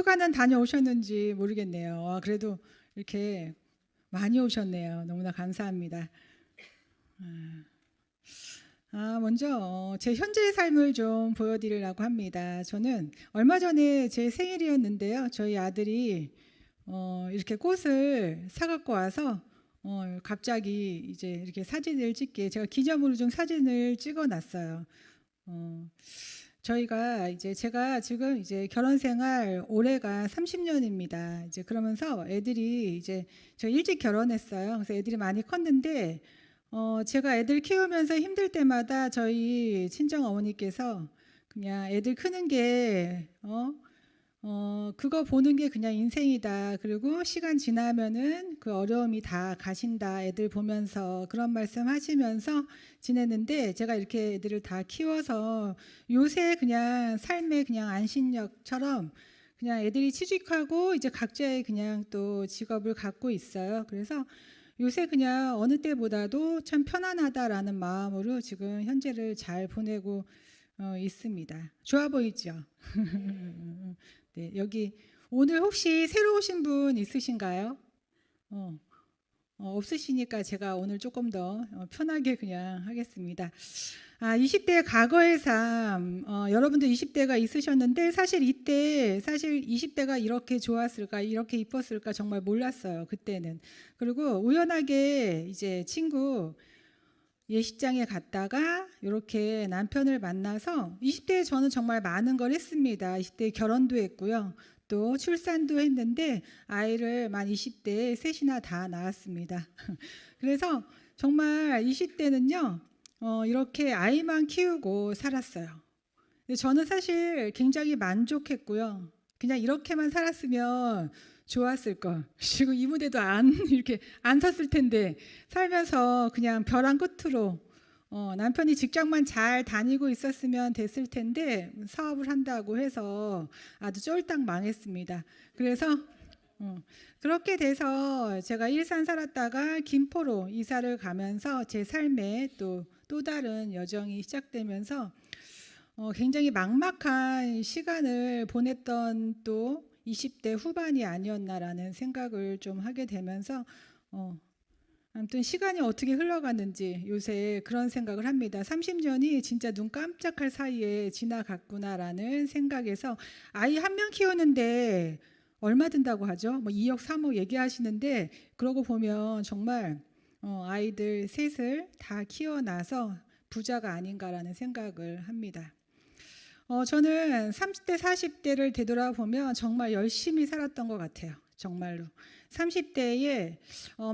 휴가는 다녀오셨는지 모르겠네요. 그래도 이렇게 많이 오셨네요. 너무나 감사합니다. 먼저 제 현재의 삶을 좀 보여드리려고 합니다. 저는 얼마 전에 제 생일이었는데요. 저희 아들이 이렇게 꽃을 사갖고 와서 갑자기 이제 이렇게 사진을 찍게 제가 기념으로 좀 사진을 찍어놨어요. 제가 지금 이제 결혼 생활 올해가 30년입니다. 이제 그러면서 애들이 이제 저 일찍 결혼했어요. 그래서 애들이 많이 컸는데 제가 애들 키우면서 힘들 때마다 저희 친정 어머니께서 그냥 애들 크는 게 그거 보는 게 그냥 인생이다. 그리고 시간 지나면은 그 어려움이 다 가신다. 애들 보면서 그런 말씀 하시면서 지냈는데 제가 이렇게 애들을 다 키워서 요새 그냥 삶의 그냥 안식력처럼 그냥 애들이 취직하고 이제 각자의 그냥 또 직업을 갖고 있어요. 그래서 요새 그냥 어느 때보다도 참 편안하다라는 마음으로 지금 현재를 잘 보내고 있습니다. 좋아 보이죠? 네, 여기 오늘 혹시 새로 오신 분 있으신가요? 없으시니까 제가 오늘 조금 더 편하게 그냥 하겠습니다. 20대 과거의 삶, 여러분도 20대가 있으셨는데 사실 20대가 이렇게 좋았을까, 이렇게 이뻤을까 정말 몰랐어요. 그때는. 그리고 우연하게 이제 친구 예식장에 갔다가 이렇게 남편을 만나서 20대에 저는 정말 많은 걸 했습니다. 20대에 결혼도 했고요. 또 출산도 했는데 아이를 만 20대에 셋이나 다 낳았습니다. 그래서 정말 20대는요. 이렇게 아이만 키우고 살았어요. 저는 사실 굉장히 만족했고요. 그냥 이렇게만 살았으면 좋았을 걸. 그리고 이 무대도 이렇게 안 섰을 텐데 살면서 그냥 벼랑 끝으로 남편이 직장만 잘 다니고 있었으면 됐을 텐데 사업을 한다고 해서 아주 쫄딱 망했습니다. 그래서 그렇게 돼서 제가 일산 살았다가 김포로 이사를 가면서 제 삶에 또 다른 여정이 시작되면서 굉장히 막막한 시간을 보냈던 또 20대 후반이 아니었나라는 생각을 좀 하게 되면서 아무튼 시간이 어떻게 흘러갔는지 요새 그런 생각을 합니다. 30년이 진짜 눈 깜짝할 사이에 지나갔구나라는 생각에서 아이 한 명 키우는데 얼마 든다고 하죠? 뭐 2억 3억 얘기하시는데 그러고 보면 정말 아이들 셋을 다 키워놔서 부자가 아닌가라는 생각을 합니다. 저는 30대 40대를 되돌아보면 정말 열심히 살았던 것 같아요. 정말로 30대에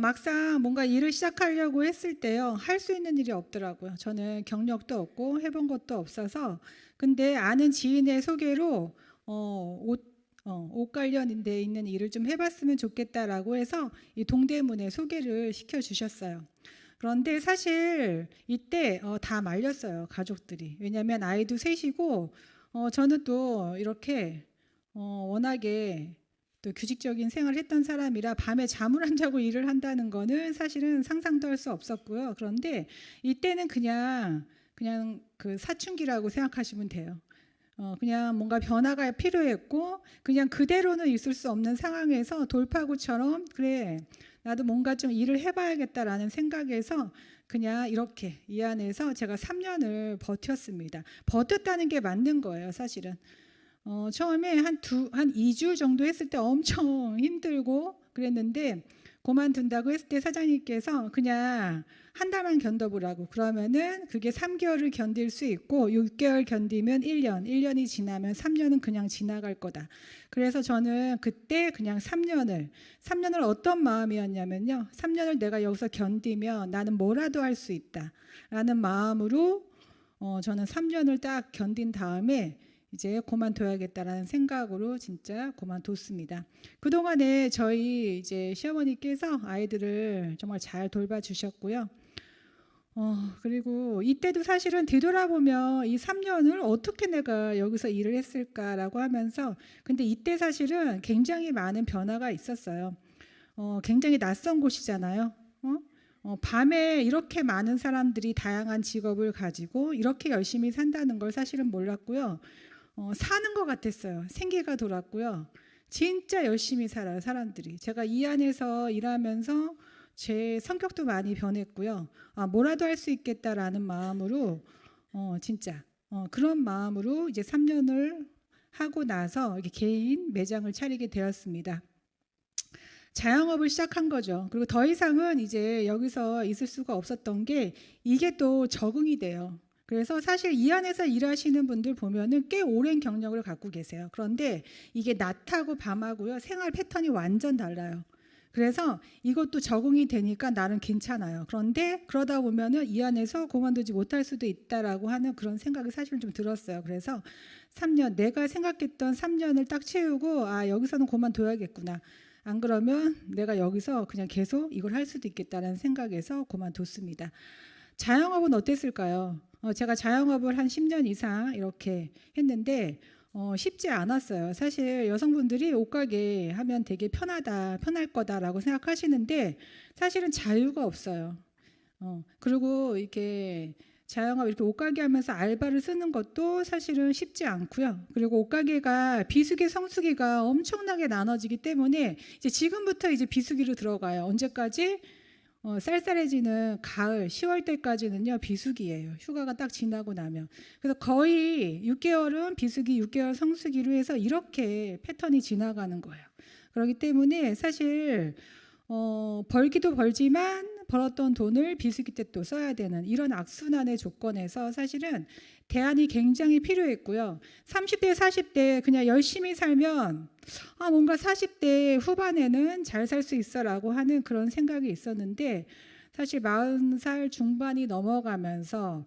막상 뭔가 일을 시작하려고 했을 때요, 할 수 있는 일이 없더라고요. 저는 경력도 없고 해본 것도 없어서. 근데 아는 지인의 소개로 옷 관련돼 있는 일을 좀 해봤으면 좋겠다라고 해서 이 동대문에 소개를 시켜주셨어요. 그런데 사실 이때 다 말렸어요, 가족들이. 왜냐하면 아이도 셋이고 저는 또 이렇게 워낙에 또 규칙적인 생활을 했던 사람이라 밤에 잠을 안 자고 일을 한다는 거는 사실은 상상도 할 수 없었고요. 그런데 이때는 그냥 그 사춘기라고 생각하시면 돼요. 그냥 뭔가 변화가 필요했고 그냥 그대로는 있을 수 없는 상황에서 돌파구처럼 그래 나도 뭔가 좀 일을 해봐야겠다라는 생각에서 그냥 이렇게 이 안에서 제가 3년을 버텼습니다. 버텼다는 게 맞는 거예요, 사실은. 처음에 한 2주 정도 했을 때 엄청 힘들고 그랬는데 그만둔다고 했을 때 사장님께서 그냥 한 달만 견뎌보라고. 그러면은 그게 3개월을 견딜 수 있고 6개월 견디면 1년이 지나면 3년은 그냥 지나갈 거다. 그래서 저는 그때 그냥 3년을 어떤 마음이었냐면요. 3년을 내가 여기서 견디면 나는 뭐라도 할 수 있다 라는 마음으로 저는 3년을 딱 견딘 다음에 이제 그만둬야겠다라는 생각으로 진짜 그만뒀습니다. 그동안에 저희 이제 시어머니께서 아이들을 정말 잘 돌봐주셨고요. 그리고 이때도 사실은 뒤돌아보면 이 3년을 어떻게 내가 여기서 일을 했을까라고 하면서 근데 이때 사실은 굉장히 많은 변화가 있었어요. 굉장히 낯선 곳이잖아요. 밤에 이렇게 많은 사람들이 다양한 직업을 가지고 이렇게 열심히 산다는 걸 사실은 몰랐고요. 사는 것 같았어요. 생기가 돌았고요. 진짜 열심히 살아요, 사람들이. 제가 이 안에서 일하면서 제 성격도 많이 변했고요. 뭐라도 할 수 있겠다라는 마음으로 진짜 그런 마음으로 이제 3년을 하고 나서 이렇게 개인 매장을 차리게 되었습니다. 자영업을 시작한 거죠. 그리고 더 이상은 이제 여기서 있을 수가 없었던 게 이게 또 적응이 돼요. 그래서 사실 이 안에서 일하시는 분들 보면은 꽤 오랜 경력을 갖고 계세요. 그런데 이게 낮하고 밤하고요, 생활 패턴이 완전 달라요. 그래서 이것도 적응이 되니까 나는 괜찮아요. 그런데 그러다 보면은 이 안에서 그만두지 못할 수도 있다라고 하는 그런 생각이 사실은 좀 들었어요. 그래서 3년, 내가 생각했던 3년을 딱 채우고 여기서는 그만둬야겠구나. 안 그러면 내가 여기서 그냥 계속 이걸 할 수도 있겠다는 생각에서 그만뒀습니다. 자영업은 어땠을까요? 제가 자영업을 한 10년 이상 이렇게 했는데 쉽지 않았어요. 사실 여성분들이 옷가게 하면 되게 편하다, 편할 거다라고 생각하시는데 사실은 자유가 없어요. 그리고 이렇게 자영업 이렇게 옷가게 하면서 알바를 쓰는 것도 사실은 쉽지 않고요. 그리고 옷가게가 비수기, 성수기가 엄청나게 나눠지기 때문에 이제 지금부터 이제 비수기로 들어가요. 언제까지? 쌀쌀해지는 가을 10월 때까지는요 비수기예요. 휴가가 딱 지나고 나면. 그래서 거의 6개월은 비수기, 6개월 성수기로 해서 이렇게 패턴이 지나가는 거예요. 그렇기 때문에 사실 벌기도 벌지만 벌었던 돈을 비수기 때 또 써야 되는 이런 악순환의 조건에서 사실은 대안이 굉장히 필요했고요. 30대, 40대 그냥 열심히 살면 뭔가 40대 후반에는 잘 살 수 있어라고 하는 그런 생각이 있었는데 사실 40살 중반이 넘어가면서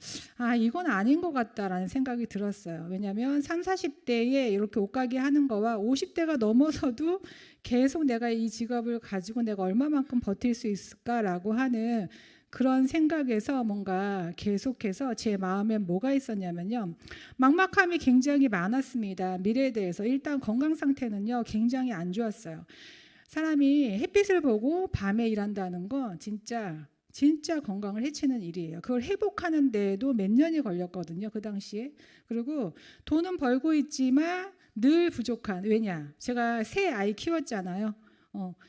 이건 아닌 것 같다라는 생각이 들었어요. 왜냐하면 30, 40대에 이렇게 옷가게 하는 거와 50대가 넘어서도 계속 내가 이 직업을 가지고 내가 얼마만큼 버틸 수 있을까라고 하는 그런 생각에서 뭔가 계속해서 제 마음에 뭐가 있었냐면요. 막막함이 굉장히 많았습니다. 미래에 대해서. 일단 건강 상태는요. 굉장히 안 좋았어요. 사람이 햇빛을 보고 밤에 일한다는 건 진짜 건강을 해치는 일이에요. 그걸 회복하는 데에도 몇 년이 걸렸거든요. 그 당시에. 그리고 돈은 벌고 있지만 늘 부족한. 왜냐? 제가 새 아이 키웠잖아요.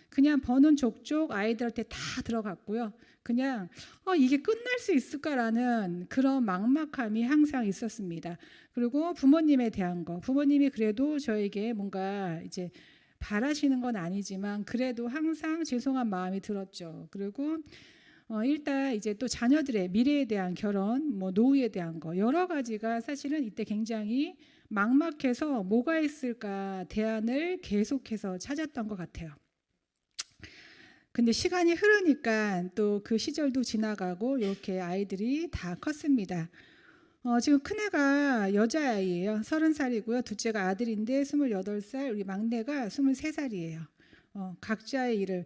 그냥 버는 족족 아이들한테 다 들어갔고요. 그냥 이게 끝날 수 있을까라는 그런 막막함이 항상 있었습니다. 그리고 부모님에 대한 거. 부모님이 그래도 저에게 뭔가 이제 바라시는 건 아니지만 그래도 항상 죄송한 마음이 들었죠. 그리고 일단 이제 또 자녀들의 미래에 대한 결혼, 노후에 대한 거 여러 가지가 사실은 이때 굉장히 막막해서 뭐가 있을까 대안을 계속해서 찾았던 것 같아요. 근데 시간이 흐르니까 또 그 시절도 지나가고 이렇게 아이들이 다 컸습니다. 지금 큰애가 여자아이예요. 30살이고요. 둘째가 아들인데 28살, 우리 막내가 23살이에요. 각자의 일을.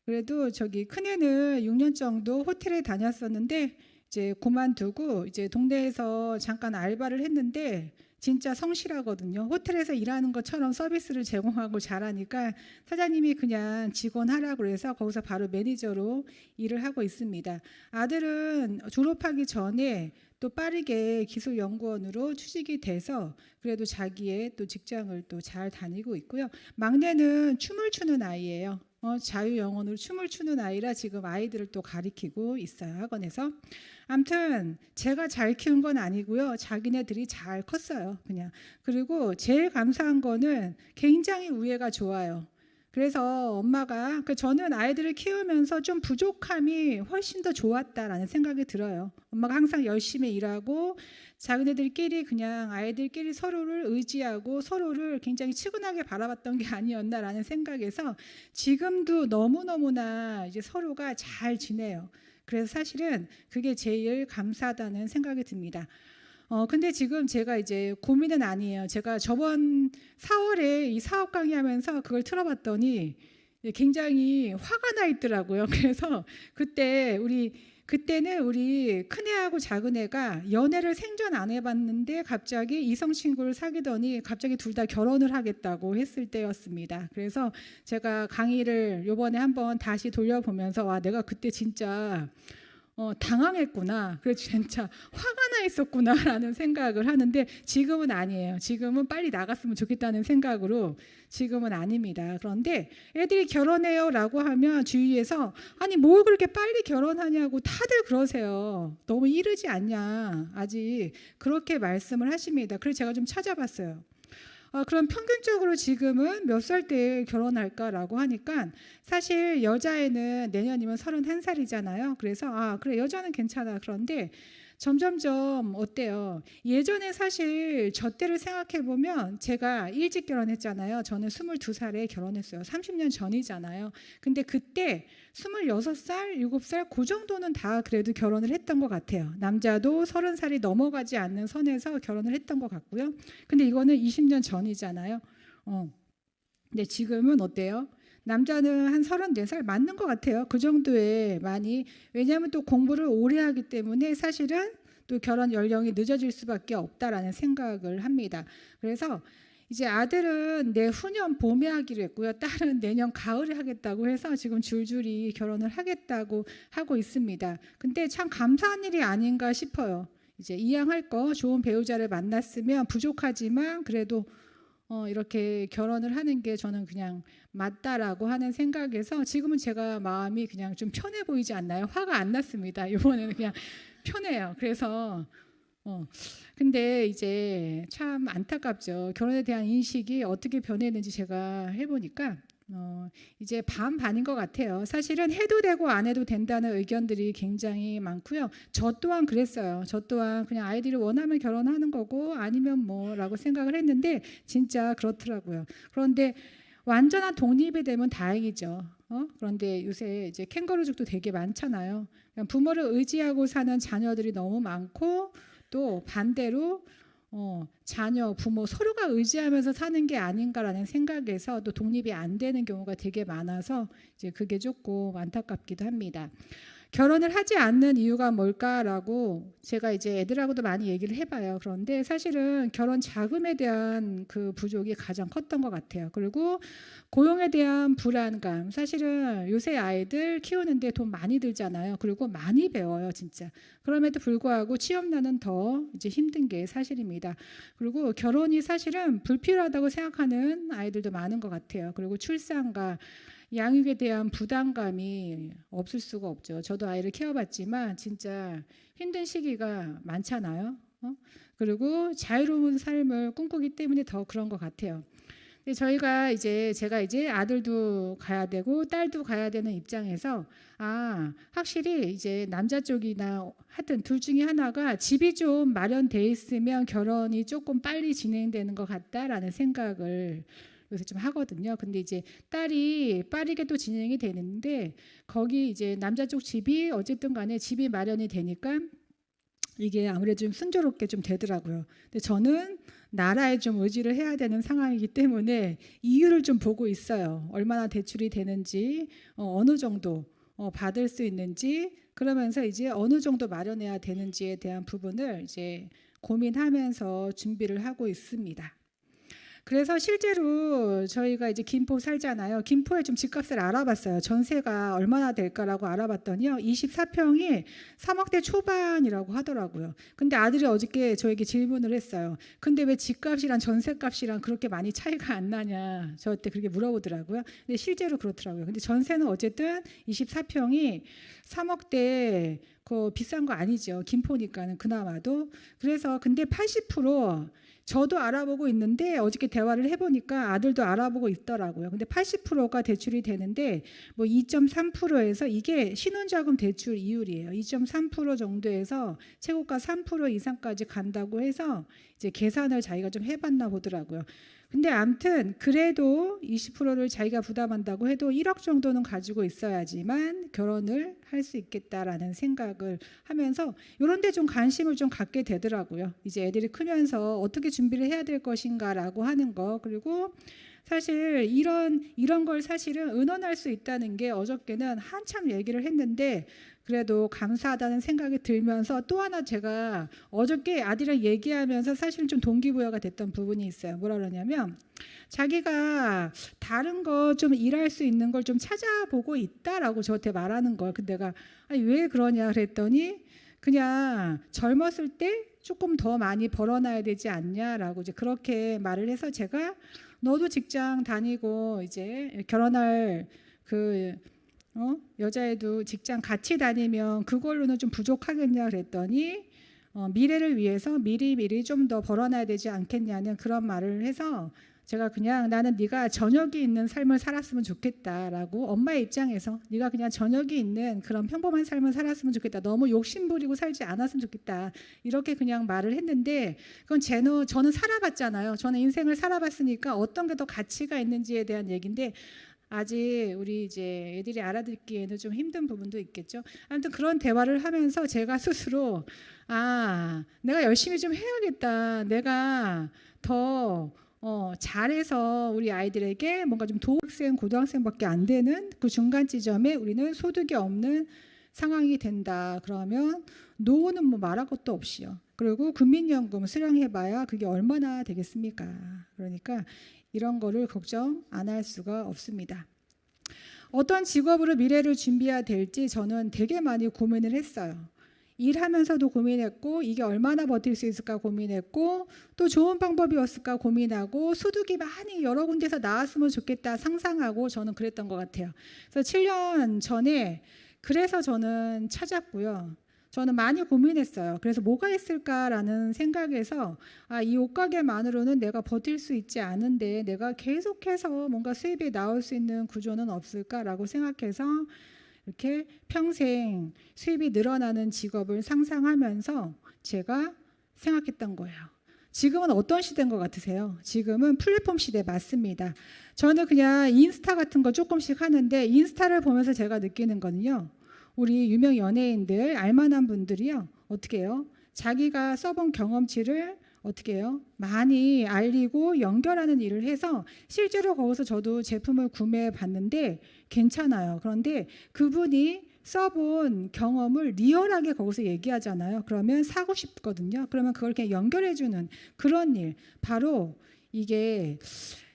그래도 큰애는 6년 정도 호텔에 다녔었는데 이제 그만두고 이제 동네에서 잠깐 알바를 했는데 진짜 성실하거든요. 호텔에서 일하는 것처럼 서비스를 제공하고 잘하니까 사장님이 그냥 직원 하라고 해서 거기서 바로 매니저로 일을 하고 있습니다. 아들은 졸업하기 전에 또 빠르게 기술연구원으로 취직이 돼서 그래도 자기의 또 직장을 또 잘 다니고 있고요. 막내는 춤을 추는 아이예요. 자유영혼으로 춤을 추는 아이라 지금 아이들을 또 가리키고 있어요, 학원에서. 아무튼 제가 잘 키운 건 아니고요. 자기네들이 잘 컸어요, 그냥. 그리고 제일 감사한 거는 굉장히 우애가 좋아요. 그래서 엄마가 저는 아이들을 키우면서 좀 부족함이 훨씬 더 좋았다라는 생각이 들어요. 엄마가 항상 열심히 일하고 자기네들끼리 그냥 아이들끼리 서로를 의지하고 서로를 굉장히 측은하게 바라봤던 게 아니었나라는 생각에서 지금도 너무너무나 이제 서로가 잘 지내요. 그래서 사실은 그게 제일 감사하다는 생각이 듭니다. 근데 지금 제가 이제 고민은 아니에요. 제가 저번 4월에 이 사업 강의하면서 그걸 틀어봤더니 굉장히 화가 나 있더라고요. 그래서 그때는 우리 큰애하고 작은애가 연애를 생전 안 해봤는데 갑자기 이성 친구를 사귀더니 갑자기 둘 다 결혼을 하겠다고 했을 때였습니다. 그래서 제가 강의를 이번에 한번 다시 돌려보면서 내가 그때 진짜 당황했구나. 그래서 진짜 화가 나 있었구나라는 생각을 하는데 지금은 아니에요. 지금은 빨리 나갔으면 좋겠다는 생각으로 지금은 아닙니다. 그런데 애들이 결혼해요라고 하면 주위에서 아니 뭘 그렇게 빨리 결혼하냐고 다들 그러세요. 너무 이르지 않냐 아직 그렇게 말씀을 하십니다. 그래서 제가 좀 찾아봤어요. 그럼 평균적으로 지금은 몇 살 때 결혼할까라고 하니까 사실 여자애는 내년이면 31살이잖아요. 그래서 그래 여자는 괜찮아. 그런데 점점점 어때요? 예전에 사실 저 때를 생각해 보면 제가 일찍 결혼했잖아요. 저는 22살에 결혼했어요. 30년 전이잖아요. 근데 그때 26살, 7살 그 정도는 다 그래도 결혼을 했던 것 같아요. 남자도 30살이 넘어가지 않는 선에서 결혼을 했던 것 같고요. 근데 이거는 20년 전이잖아요. 근데 지금은 어때요? 남자는 한 34살 맞는 것 같아요. 그 정도에 많이. 왜냐하면 또 공부를 오래 하기 때문에 사실은 또 결혼 연령이 늦어질 수밖에 없다라는 생각을 합니다. 그래서 이제 아들은 내후년 봄에 하기로 했고요. 딸은 내년 가을에 하겠다고 해서 지금 줄줄이 결혼을 하겠다고 하고 있습니다. 근데 참 감사한 일이 아닌가 싶어요. 이제 이양할 거 좋은 배우자를 만났으면 부족하지만 그래도 이렇게 결혼을 하는 게 저는 그냥 맞다라고 하는 생각에서 지금은 제가 마음이 그냥 좀 편해 보이지 않나요? 화가 안 났습니다. 이번에는 그냥 편해요. 그래서 근데 이제 참 안타깝죠. 결혼에 대한 인식이 어떻게 변했는지 제가 해보니까 이제 반반인 것 같아요. 사실은 해도 되고 안 해도 된다는 의견들이 굉장히 많고요. 저 또한 그랬어요. 저 또한 그냥 아이들이 원하면 결혼하는 거고 아니면 뭐라고 생각을 했는데 진짜 그렇더라고요. 그런데 완전한 독립이 되면 다행이죠. 그런데 요새 이제 캥거루족도 되게 많잖아요. 부모를 의지하고 사는 자녀들이 너무 많고 또 반대로 자녀, 부모 서로가 의지하면서 사는 게 아닌가라는 생각에서 또 독립이 안 되는 경우가 되게 많아서 이제 그게 조금 안타깝기도 합니다. 결혼을 하지 않는 이유가 뭘까라고 제가 이제 애들하고도 많이 얘기를 해봐요. 그런데 사실은 결혼 자금에 대한 그 부족이 가장 컸던 것 같아요. 그리고 고용에 대한 불안감. 사실은 요새 아이들 키우는데 돈 많이 들잖아요. 그리고 많이 배워요, 진짜. 그럼에도 불구하고 취업난은 더 이제 힘든 게 사실입니다. 그리고 결혼이 사실은 불필요하다고 생각하는 아이들도 많은 것 같아요. 그리고 출산과 양육에 대한 부담감이 없을 수가 없죠. 저도 아이를 키워봤지만 진짜 힘든 시기가 많잖아요. 그리고 자유로운 삶을 꿈꾸기 때문에 더 그런 것 같아요. 근데 제가 이제 아들도 가야 되고 딸도 가야 되는 입장에서 확실히 이제 남자 쪽이나 하여튼 둘 중에 하나가 집이 좀 마련돼 있으면 결혼이 조금 빨리 진행되는 것 같다라는 생각을 요새 좀 하거든요. 근데 이제 딸이 빠르게 또 진행이 되는데 거기 이제 남자 쪽 집이 어쨌든 간에 집이 마련이 되니까 이게 아무래도 좀 순조롭게 좀 되더라고요. 근데 저는 나라에 좀 의지를 해야 되는 상황이기 때문에 이유를 좀 보고 있어요. 얼마나 대출이 되는지, 어느 정도 받을 수 있는지, 그러면서 이제 어느 정도 마련해야 되는지에 대한 부분을 이제 고민하면서 준비를 하고 있습니다. 그래서 실제로 저희가 이제 김포 살잖아요. 김포에 좀 집값을 알아봤어요. 전세가 얼마나 될까라고 알아봤더니요. 24평이 3억대 초반이라고 하더라고요. 근데 아들이 어저께 저에게 질문을 했어요. 근데 왜 집값이랑 전세값이랑 그렇게 많이 차이가 안 나냐. 저한테 그렇게 물어보더라고요. 근데 실제로 그렇더라고요. 근데 전세는 어쨌든 24평이 3억대 비싼 거 아니죠. 김포니까는 그나마도. 그래서 근데 80% 저도 알아보고 있는데 어저께 대화를 해보니까 아들도 알아보고 있더라고요. 근데 80%가 대출이 되는데 뭐 2.3%에서 이게 신혼자금 대출 이율이에요. 2.3% 정도에서 최고가 3% 이상까지 간다고 해서 이제 계산을 자기가 좀 해봤나 보더라고요. 근데 아무튼 그래도 20%를 자기가 부담한다고 해도 1억 정도는 가지고 있어야지만 결혼을 할 수 있겠다라는 생각을 하면서 이런 데 좀 관심을 좀 갖게 되더라고요. 이제 애들이 크면서 어떻게 준비를 해야 될 것인가라고 하는 거. 그리고 사실 이런 걸 사실은 의논할 수 있다는 게 어저께는 한참 얘기를 했는데 그래도 감사하다는 생각이 들면서 또 하나 제가 어저께 아들이랑 얘기하면서 사실은 좀 동기부여가 됐던 부분이 있어요. 뭐라 그러냐면 자기가 다른 거 좀 일할 수 있는 걸 좀 찾아보고 있다라고 저한테 말하는 거예요. 근데 내가 아니 왜 그러냐 그랬더니 그냥 젊었을 때 조금 더 많이 벌어놔야 되지 않냐라고 이제 그렇게 말을 해서 제가 너도 직장 다니고 이제 결혼할 그 여자애도 직장 같이 다니면 그걸로는 좀 부족하겠냐 그랬더니 미래를 위해서 미리 좀 더 벌어놔야 되지 않겠냐는 그런 말을 해서 제가 그냥 나는 네가 저녁이 있는 삶을 살았으면 좋겠다라고 엄마의 입장에서 네가 그냥 저녁이 있는 그런 평범한 삶을 살았으면 좋겠다. 너무 욕심부리고 살지 않았으면 좋겠다. 이렇게 그냥 말을 했는데 그건 저는 살아봤잖아요. 저는 인생을 살아봤으니까 어떤 게 더 가치가 있는지에 대한 얘기인데 아직 우리 이제 애들이 알아듣기에는 좀 힘든 부분도 있겠죠. 아무튼 그런 대화를 하면서 제가 스스로 내가 열심히 좀 해야겠다. 내가 더 잘해서 우리 아이들에게 뭔가 좀 도학생, 고등학생밖에 안 되는 그 중간 지점에 우리는 소득이 없는 상황이 된다. 그러면 노후는 뭐 말할 것도 없이요. 그리고 국민연금 수령해봐야 그게 얼마나 되겠습니까? 그러니까 이런 거를 걱정 안 할 수가 없습니다. 어떤 직업으로 미래를 준비해야 될지 저는 되게 많이 고민을 했어요. 일하면서도 고민했고 이게 얼마나 버틸 수 있을까 고민했고 또 좋은 방법이었을까 고민하고 소득이 많이 여러 군데서 나왔으면 좋겠다 상상하고 저는 그랬던 것 같아요. 그래서 7년 전에 그래서 저는 찾았고요. 저는 많이 고민했어요. 그래서 뭐가 있을까라는 생각에서 이 옷가게만으로는 내가 버틸 수 있지 않은데 내가 계속해서 뭔가 수입이 나올 수 있는 구조는 없을까라고 생각해서 이렇게 평생 수입이 늘어나는 직업을 상상하면서 제가 생각했던 거예요. 지금은 어떤 시대인 것 같으세요? 지금은 플랫폼 시대 맞습니다. 저는 그냥 인스타 같은 거 조금씩 하는데 인스타를 보면서 제가 느끼는 거는요. 우리 유명 연예인들 알만한 분들이요. 어떻게 해요? 자기가 써본 경험치를 어떻게 해요? 많이 알리고 연결하는 일을 해서 실제로 거기서 저도 제품을 구매해 봤는데 괜찮아요. 그런데 그분이 써본 경험을 리얼하게 거기서 얘기하잖아요. 그러면 사고 싶거든요. 그러면 그걸 그냥 연결해주는 그런 일. 바로 이게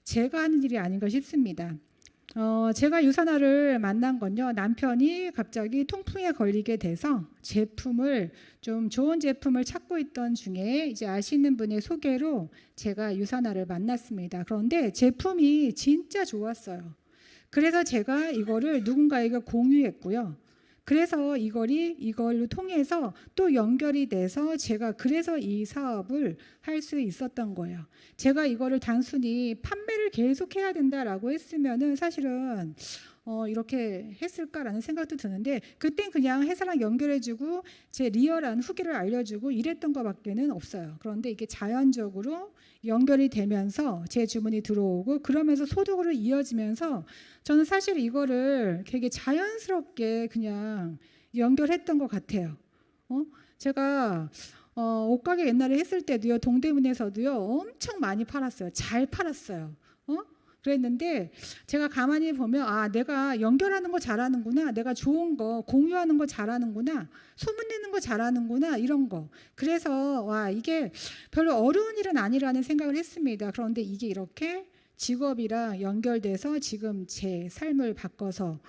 제가 하는 일이 아닌가 싶습니다. 제가 유선아를 만난 건요. 남편이 갑자기 통풍에 걸리게 돼서 제품을 좀 좋은 제품을 찾고 있던 중에 이제 아시는 분의 소개로 제가 유선아를 만났습니다. 그런데 제품이 진짜 좋았어요. 그래서 제가 이거를 누군가에게 공유했고요. 그래서 이걸로 통해서 또 연결이 돼서 제가 그래서 이 사업을 할 수 있었던 거예요. 제가 이거를 단순히 판매를 계속 해야 된다라고 했으면은 사실은 이렇게 했을까라는 생각도 드는데 그땐 그냥 회사랑 연결해주고 제 리얼한 후기를 알려주고 이랬던 것밖에는 없어요. 그런데 이게 자연적으로 연결이 되면서 제 주문이 들어오고 그러면서 소득으로 이어지면서 저는 사실 이거를 되게 자연스럽게 그냥 연결했던 것 같아요. 제가 옷가게 옛날에 했을 때도요. 동대문에서도요. 엄청 많이 팔았어요. 잘 팔았어요. 그랬는데 제가 가만히 보면 내가 연결하는 거 잘하는구나. 내가 좋은 거 공유하는 거 잘하는구나. 소문내는 거 잘하는구나. 이런 거. 그래서 이게 별로 어려운 일은 아니라는 생각을 했습니다. 그런데 이게 이렇게 직업이랑 연결돼서 지금 제 삶을 바꿔서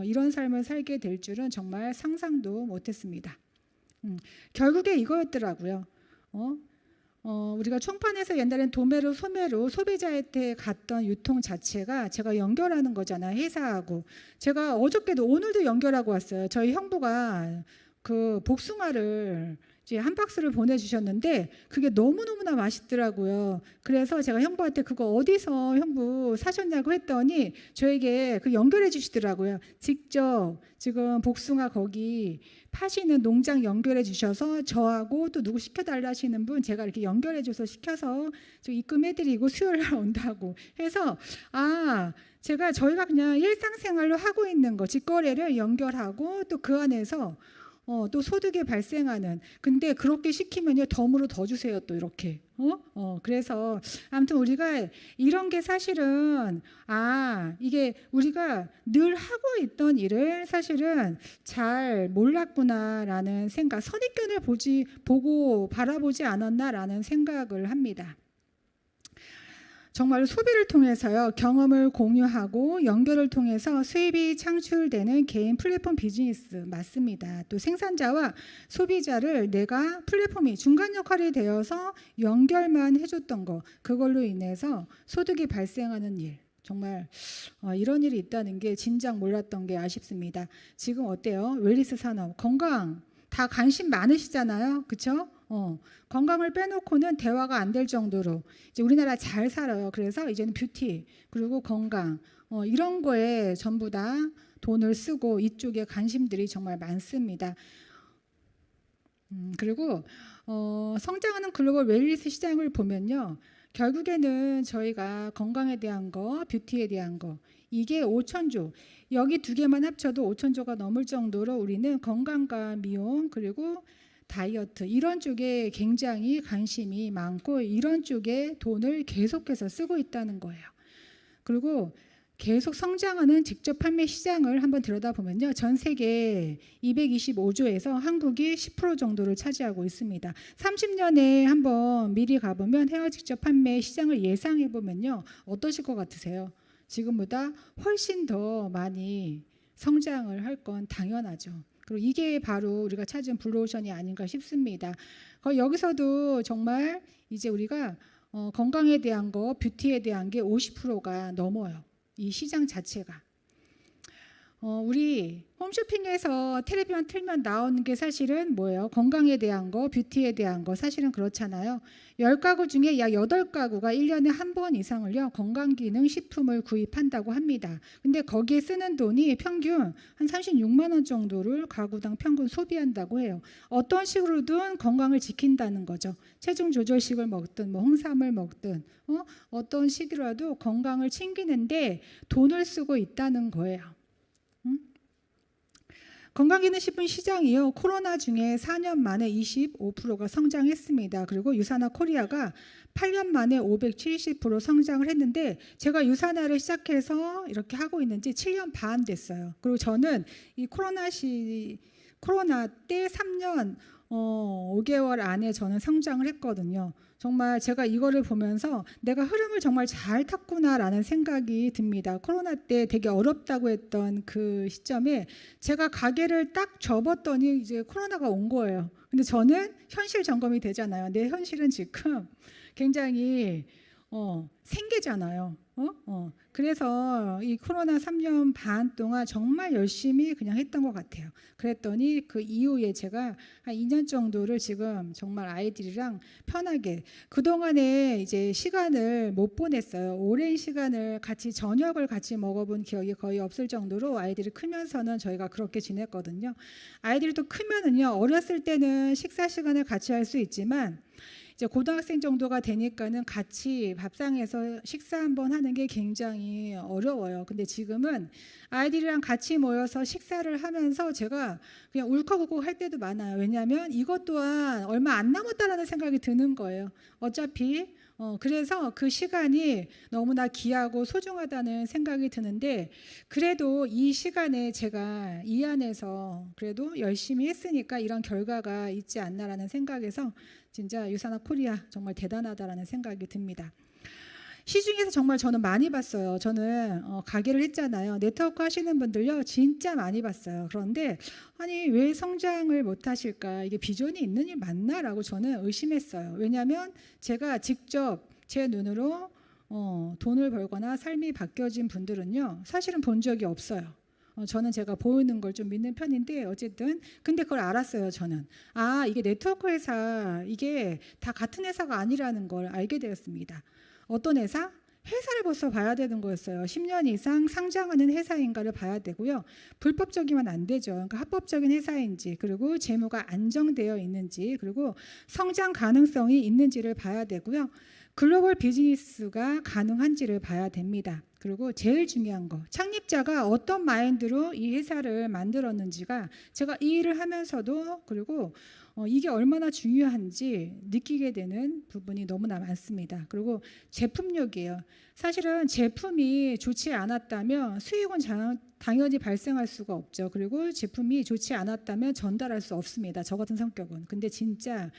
이런 삶을 살게 될 줄은 정말 상상도 못했습니다. 결국에 이거였더라고요. 우리가 총판에서 옛날엔 도매로 소매로 소비자한테 갔던 유통 자체가 제가 연결하는 거잖아요. 회사하고. 제가 어저께도 오늘도 연결하고 왔어요. 저희 형부가 그 복숭아를 이제 한 박스를 보내주셨는데 그게 너무너무나 맛있더라고요. 그래서 제가 형부한테 그거 어디서 형부 사셨냐고 했더니 저에게 그 연결해 주시더라고요. 직접 지금 복숭아 거기 파시는 농장 연결해 주셔서 저하고 또 누구 시켜달라 하시는 분 제가 이렇게 연결해 줘서 시켜서 입금해드리고 수요일 날 온다고 해서 저희가 그냥 일상생활로 하고 있는 거 직거래를 연결하고 또 그 안에서 또 소득이 발생하는 근데 그렇게 시키면요 덤으로 더 주세요 또 이렇게 그래서 아무튼 우리가 이런 게 사실은 이게 우리가 늘 하고 있던 일을 사실은 잘 몰랐구나라는 생각 선입견을 보고 바라보지 않았나라는 생각을 합니다. 정말 소비를 통해서요, 경험을 공유하고 연결을 통해서 수입이 창출되는 개인 플랫폼 비즈니스 맞습니다. 또 생산자와 소비자를 내가 플랫폼이 중간 역할이 되어서 연결만 해줬던 거, 그걸로 인해서 소득이 발생하는 일, 정말 이런 일이 있다는 게 진작 몰랐던 게 아쉽습니다. 지금 어때요? 웰니스 산업, 건강 다 관심 많으시잖아요, 그렇죠? 건강을 빼놓고는 대화가 안 될 정도로 이제 우리나라 잘 살아요. 그래서 이제는 뷰티 그리고 건강 이런 거에 전부 다 돈을 쓰고 이쪽에 관심들이 정말 많습니다. 그리고 성장하는 글로벌 웰니스 시장을 보면요, 결국에는 저희가 건강에 대한 거, 뷰티에 대한 거, 이게 5천조, 여기 두 개만 합쳐도 5천조가 넘을 정도로 우리는 건강과 미용 그리고 다이어트 이런 쪽에 굉장히 관심이 많고 이런 쪽에 돈을 계속해서 쓰고 있다는 거예요. 그리고 계속 성장하는 직접 판매 시장을 한번 들여다보면요, 전 세계 225조에서 한국이 10% 정도를 차지하고 있습니다. 30년에 한번 미리 가보면 헤어 직접 판매 시장을 예상해 보면요, 어떠실 것 같으세요? 지금보다 훨씬 더 많이 성장을 할 건 당연하죠. 그리고 이게 바로 우리가 찾은 블루오션이 아닌가 싶습니다. 여기서도 정말 이제 우리가 건강에 대한 거, 뷰티에 대한 게 50%가 넘어요. 이 시장 자체가. 우리 홈쇼핑에서 텔레비만 틀면 나오는 게 사실은 뭐예요? 건강에 대한 거, 뷰티에 대한 거, 사실은 그렇잖아요. 10가구 중에 약 8가구가 1년에 한 번 이상을요, 건강기능 식품을 구입한다고 합니다. 근데 거기에 쓰는 돈이 평균 한 36만 원 정도를 가구당 평균 소비한다고 해요. 어떤 식으로든 건강을 지킨다는 거죠. 체중 조절식을 먹든 뭐 홍삼을 먹든 어떤 식이라도 건강을 챙기는데 돈을 쓰고 있다는 거예요. 건강기능식품 시장이요, 코로나 중에 4년 만에 25%가 성장했습니다. 그리고 유사나 코리아가 8년 만에 570% 성장을 했는데, 제가 유사나를 시작해서 이렇게 하고 있는지 7년 반 됐어요. 그리고 저는 이 코로나 때 3년 5개월 안에 저는 성장을 했거든요. 정말 제가 이거를 보면서 내가 흐름을 정말 잘 탔구나라는 생각이 듭니다. 코로나 때 되게 어렵다고 했던 그 시점에 제가 가게를 딱 접었더니 이제 코로나가 온 거예요. 근데 저는 현실 점검이 되잖아요. 내 현실은 지금 굉장히 생계잖아요. 그래서 이 코로나 3년 반 동안 정말 열심히 그냥 했던 것 같아요. 그랬더니 그 이후에 제가 한 2년 정도를 지금 정말 아이들이랑 편하게, 그동안에 이제 시간을 못 보냈어요. 오랜 시간을 같이 저녁을 같이 먹어본 기억이 거의 없을 정도로 아이들이 크면서는 저희가 그렇게 지냈거든요. 아이들이 또 크면은요, 어렸을 때는 식사 시간을 같이 할 수 있지만 이제 고등학생 정도가 되니까는 같이 밥상에서 식사 한번 하는 게 굉장히 어려워요. 근데 지금은 아이들이랑 같이 모여서 식사를 하면서 제가 그냥 울컥울컥 할 때도 많아요. 왜냐하면 이것 또한 얼마 안 남았다라는 생각이 드는 거예요. 어차피 그래서 그 시간이 너무나 귀하고 소중하다는 생각이 드는데, 그래도 이 시간에 제가 이 안에서 그래도 열심히 했으니까 이런 결과가 있지 않나라는 생각에서 진짜 유사나 코리아 정말 대단하다라는 생각이 듭니다. 시중에서 정말 저는 많이 봤어요. 저는 가게를 했잖아요. 네트워크 하시는 분들요, 진짜 많이 봤어요. 그런데 아니 왜 성장을 못 하실까? 이게 비전이 있는 일 맞나라고 저는 의심했어요. 왜냐하면 제가 직접 제 눈으로 돈을 벌거나 삶이 바뀌어진 분들은요, 사실은 본 적이 없어요. 저는 제가 보이는 걸 좀 믿는 편인데, 어쨌든 근데 그걸 알았어요. 저는 이게 네트워크 회사, 이게 다 같은 회사가 아니라는 걸 알게 되었습니다. 어떤 회사? 회사를 벌써 봐야 되는 거였어요. 10년 이상 상장하는 회사인가를 봐야 되고요. 불법적이면 안 되죠. 그러니까 합법적인 회사인지, 그리고 재무가 안정되어 있는지, 그리고 성장 가능성이 있는지를 봐야 되고요. 글로벌 비즈니스가 가능한지를 봐야 됩니다. 그리고 제일 중요한 거, 창립자가 어떤 마인드로 이 회사를 만들었는지가 제가 이 일을 하면서도, 그리고 이게 얼마나 중요한지 느끼게 되는 부분이 너무나 많습니다. 그리고 제품력이에요. 사실은 제품이 좋지 않았다면 수익은 당연히 발생할 수가 없죠. 그리고 제품이 좋지 않았다면 전달할 수 없습니다. 저 같은 성격은. 근데 진짜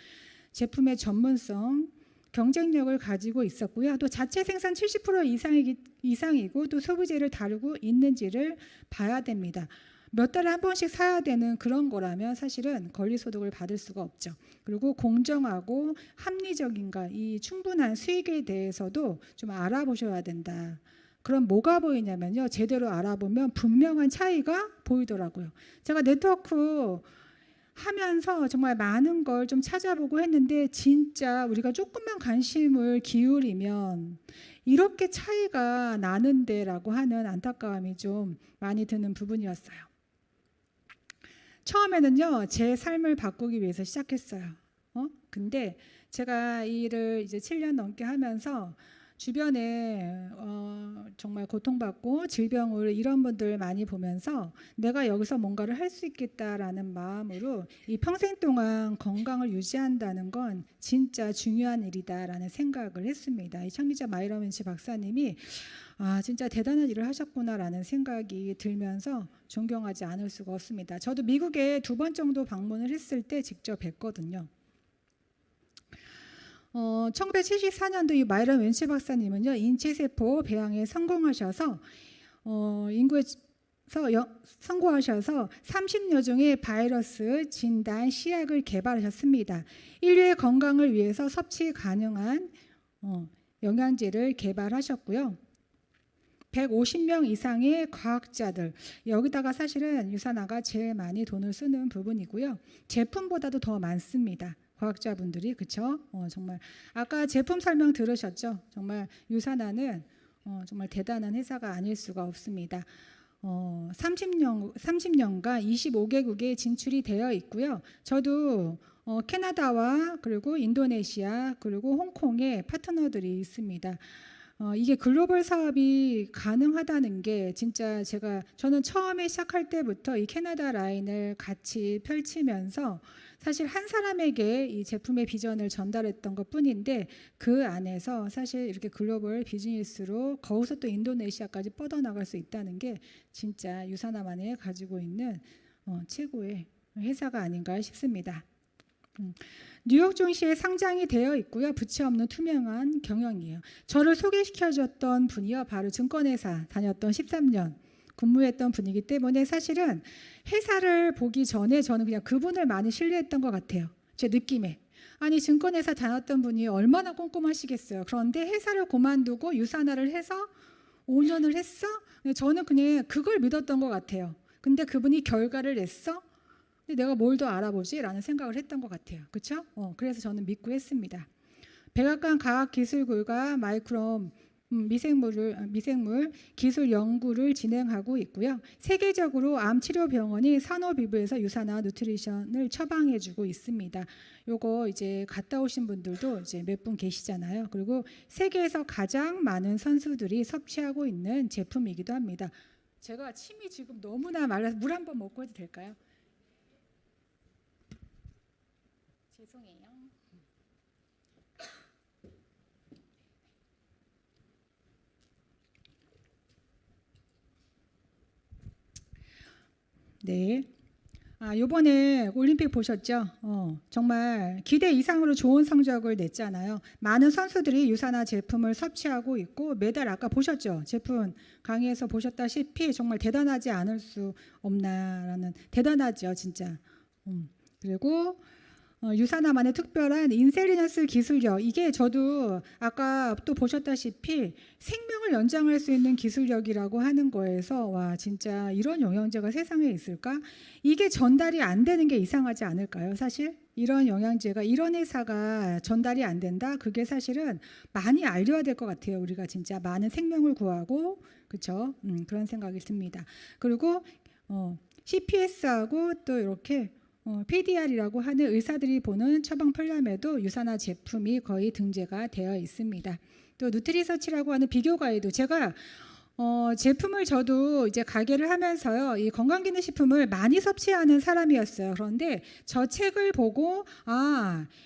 제품의 전문성, 경쟁력을 가지고 있었고요. 또 자체 생산 70% 이상이고 또 소비재를 다루고 있는지를 봐야 됩니다. 몇 달에 한 번씩 사야 되는 그런 거라면 사실은 권리소득을 받을 수가 없죠. 그리고 공정하고 합리적인가, 이 충분한 수익에 대해서도 좀 알아보셔야 된다. 그럼 뭐가 보이냐면요, 제대로 알아보면 분명한 차이가 보이더라고요. 제가 네트워크 하면서 정말 많은 걸 좀 찾아보고 했는데 진짜 우리가 조금만 관심을 기울이면 이렇게 차이가 나는데라고 하는 안타까움이 좀 많이 드는 부분이었어요. 처음에는요, 제 삶을 바꾸기 위해서 시작했어요. 근데 제가 이 일을 이제 7년 넘게 하면서 주변에 정말 고통받고 질병으로 이런 분들 많이 보면서 내가 여기서 뭔가를 할 수 있겠다라는 마음으로 이 평생 동안 건강을 유지한다는 건 진짜 중요한 일이다라는 생각을 했습니다. 이 창리자 마이라 윈치 박사님이 진짜 대단한 일을 하셨구나라는 생각이 들면서 존경하지 않을 수가 없습니다. 저도 미국에 2번 정도 방문을 했을 때 직접 뵀거든요. 1974년도 이 마이런 웬치 박사님은요, 인체세포 배양에 성공하셔서 인구에서 성공하셔서 30여 종의 바이러스 진단 시약을 개발하셨습니다. 인류의 건강을 위해서 섭취 가능한 영양제를 개발하셨고요. 150명 이상의 과학자들, 여기다가 사실은 유산화가 제일 많이 돈을 쓰는 부분이고요. 제품보다도 더 많습니다. 과학자분들이, 그쵸? 정말 아까 제품 설명 들으셨죠? 정말 유산화는 정말 대단한 회사가 아닐 수가 없습니다. 30년간 25개국에 진출이 되어 있고요. 저도 캐나다와 그리고 인도네시아 그리고 홍콩에 파트너들이 있습니다. 이게 글로벌 사업이 가능하다는 게 진짜 저는 처음에 시작할 때부터 이 캐나다 라인을 같이 펼치면서 사실 한 사람에게 이 제품의 비전을 전달했던 것 뿐인데 그 안에서 사실 이렇게 글로벌 비즈니스로 거기서 또 인도네시아까지 뻗어나갈 수 있다는 게 진짜 유산화만에 가지고 있는 최고의 회사가 아닌가 싶습니다. 뉴욕 증시에 상장이 되어 있고요. 부채 없는 투명한 경영이에요. 저를 소개시켜줬던 분이요, 바로 증권회사 다녔던 13년 근무했던 분이기 때문에 사실은 회사를 보기 전에 저는 그냥 그분을 많이 신뢰했던 것 같아요. 제 느낌에. 아니, 증권회사 다녔던 분이 얼마나 꼼꼼하시겠어요. 그런데 회사를 그만두고 유산화를 해서 5년을 했어? 저는 그냥 그걸 믿었던 것 같아요. 근데 그분이 결과를 냈어? 근데 내가 뭘 더 알아보지? 라는 생각을 했던 것 같아요. 그렇죠? 그래서 저는 믿고 했습니다. 백악관 과학기술국과 마이크론 미생물 기술 연구를 진행하고 있고요. 세계적으로 암 치료 병원이 산호비부에서 유산화 누트리션을 처방해주고 있습니다. 요거 이제 갔다 오신 분들도 이제 몇 분 계시잖아요. 그리고 세계에서 가장 많은 선수들이 섭취하고 있는 제품이기도 합니다. 제가 침이 지금 너무나 말라서 물 한번 먹고 해도 될까요? 죄송해요. 네. 요번에 올림픽 보셨죠? 정말 기대 이상으로 좋은 성적을 냈잖아요. 많은 선수들이 유산화 제품을 섭취하고 있고 매달 아까 보셨죠? 제품 강의에서 보셨다시피 정말 대단하지 않을 수 없나라는, 대단하죠, 진짜. 그리고 유산화만의 특별한 인셀리너스 기술력, 이게 저도 아까 또 보셨다시피 생명을 연장할 수 있는 기술력이라고 하는 거에서 와, 진짜 이런 영양제가 세상에 있을까? 이게 전달이 안 되는 게 이상하지 않을까요? 사실 이런 영양제가, 이런 회사가 전달이 안 된다? 그게 사실은 많이 알려야 될 것 같아요. 우리가 진짜 많은 생명을 구하고, 그렇죠? 그런 생각이 듭니다. 그리고 CPS하고 또 이렇게 PDR이라고 하는 의사들이 보는 처방 편람에도 유산화 제품이 거의 등재가 되어 있습니다. 또 누트리서치라고 하는 비교 가이드, 제가 제품을 저도 이제 가게를 하면서요, 이 건강기능식품을 많이 섭취하는 사람이었어요. 그런데 저 책을 보고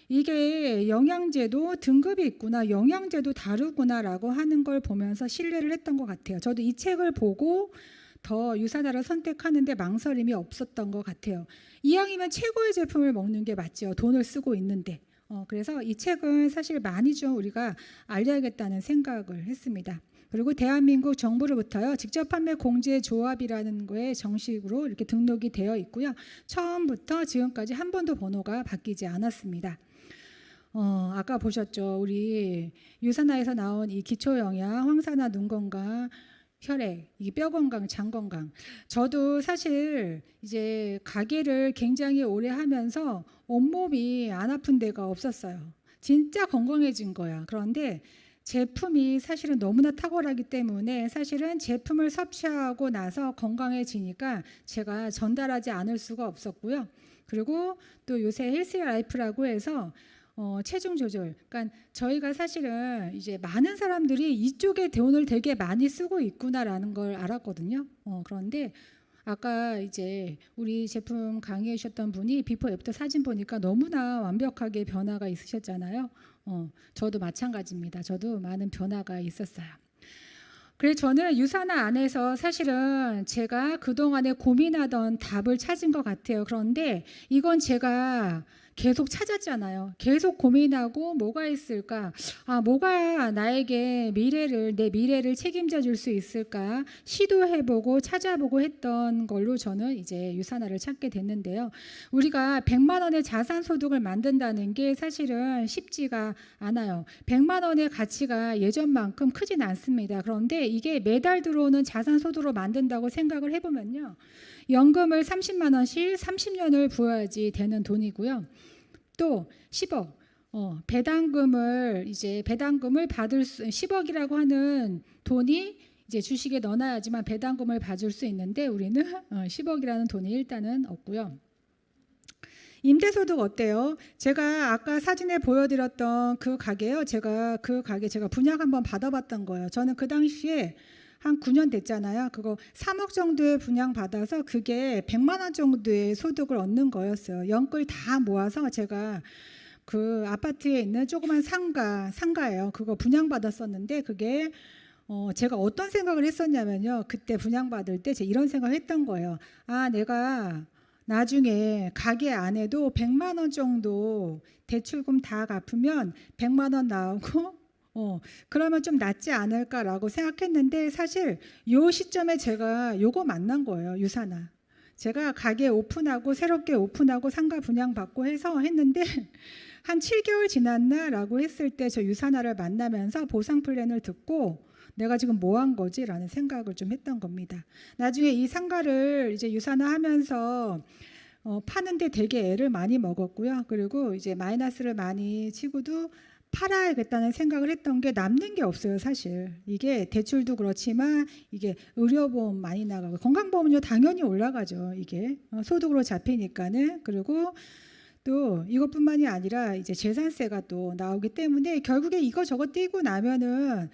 이게 영양제도 등급이 있구나, 영양제도 다르구나라고 하는 걸 보면서 신뢰를 했던 것 같아요. 저도 이 책을 보고 더 유산화를 선택하는데 망설임이 없었던 것 같아요. 이왕이면 최고의 제품을 먹는 게 맞죠. 돈을 쓰고 있는데. 그래서 이 책은 사실 많이 좀 우리가 알려야겠다는 생각을 했습니다. 그리고 대한민국 정부로부터요 직접 판매 공제 조합이라는 거에 정식으로 이렇게 등록이 되어 있고요. 처음부터 지금까지 한 번도 번호가 바뀌지 않았습니다. 아까 보셨죠? 우리 유산화에서 나온 이 기초영양, 황산화, 눈 건강, 혈액, 이 뼈 건강, 장 건강. 저도 사실 이제 가게를 굉장히 오래 하면서 온몸이 안 아픈 데가 없었어요. 진짜 건강해진 거야. 그런데 제품이 사실은 너무나 탁월하기 때문에 사실은 제품을 섭취하고 나서 건강해지니까 제가 전달하지 않을 수가 없었고요. 그리고 또 요새 헬스 라이프라고 해서 체중 조절. 그러니까 저희가 사실은 이제 많은 사람들이 이쪽에 돈을 되게 많이 쓰고 있구나라는 걸 알았거든요. 그런데 아까 이제 우리 제품 강의해 주셨던 분이 비포 애프터 사진 보니까 너무나 완벽하게 변화가 있으셨잖아요. 저도 마찬가지입니다. 저도 많은 변화가 있었어요. 그래서 저는 유산화 안에서 사실은 제가 그동안에 고민하던 답을 찾은 것 같아요. 그런데 이건 제가 계속 찾았잖아요. 계속 고민하고 뭐가 있을까? 뭐가 나에게 내 미래를 책임져 줄 수 있을까? 시도해보고 찾아보고 했던 걸로 저는 이제 유산화를 찾게 됐는데요. 우리가 100만 원의 자산 소득을 만든다는 게 사실은 쉽지가 않아요. 100만 원의 가치가 예전만큼 크진 않습니다. 그런데 이게 매달 들어오는 자산 소득으로 만든다고 생각을 해보면요. 연금을 30만 원씩 30년을 부어야지 되는 돈이고요. 또 10억 배당금을 받을 수 10억이라고 하는 돈이 이제 주식에 넣어놔야지만 배당금을 받을 수 있는데 우리는 10억이라는 돈이 일단은 없고요. 임대소득 어때요? 제가 아까 사진에 보여드렸던 그 가게요. 제가 분양 한번 받아봤던 거예요. 저는 그 당시에 한 9년 됐잖아요. 그거 3억 정도의 분양 받아서 그게 100만 원 정도의 소득을 얻는 거였어요. 연끌 다 모아서 제가 그 아파트에 있는 조그만 상가예요. 그거 분양 받았었는데 그게 제가 어떤 생각을 했었냐면요. 그때 분양 받을 때 제가 이런 생각을 했던 거예요. 내가 나중에 가게 안에도 100만 원 정도 대출금 다 갚으면 100만 원 나오고 그러면 좀 낫지 않을까라고 생각했는데 사실 요 시점에 제가 요거 만난 거예요. 유산화. 제가 가게 오픈하고 새롭게 오픈하고 상가 분양받고 해서 했는데 한 7개월 지났나라고 했을 때 저 유산화를 만나면서 보상 플랜을 듣고 내가 지금 뭐 한 거지? 라는 생각을 좀 했던 겁니다. 나중에 이 상가를 이제 유산화하면서 파는데 되게 애를 많이 먹었고요. 그리고 이제 마이너스를 많이 치고도 팔아야겠다는 생각을 했던 게 남는 게 없어요. 사실 이게 대출도 그렇지만 이게 의료보험 많이 나가고 건강보험료 당연히 올라가죠. 이게 소득으로 잡히니까는. 그리고 또 이것뿐만이 아니라 이제 재산세가 또 나오기 때문에 결국에 이거 저거 떼고 나면은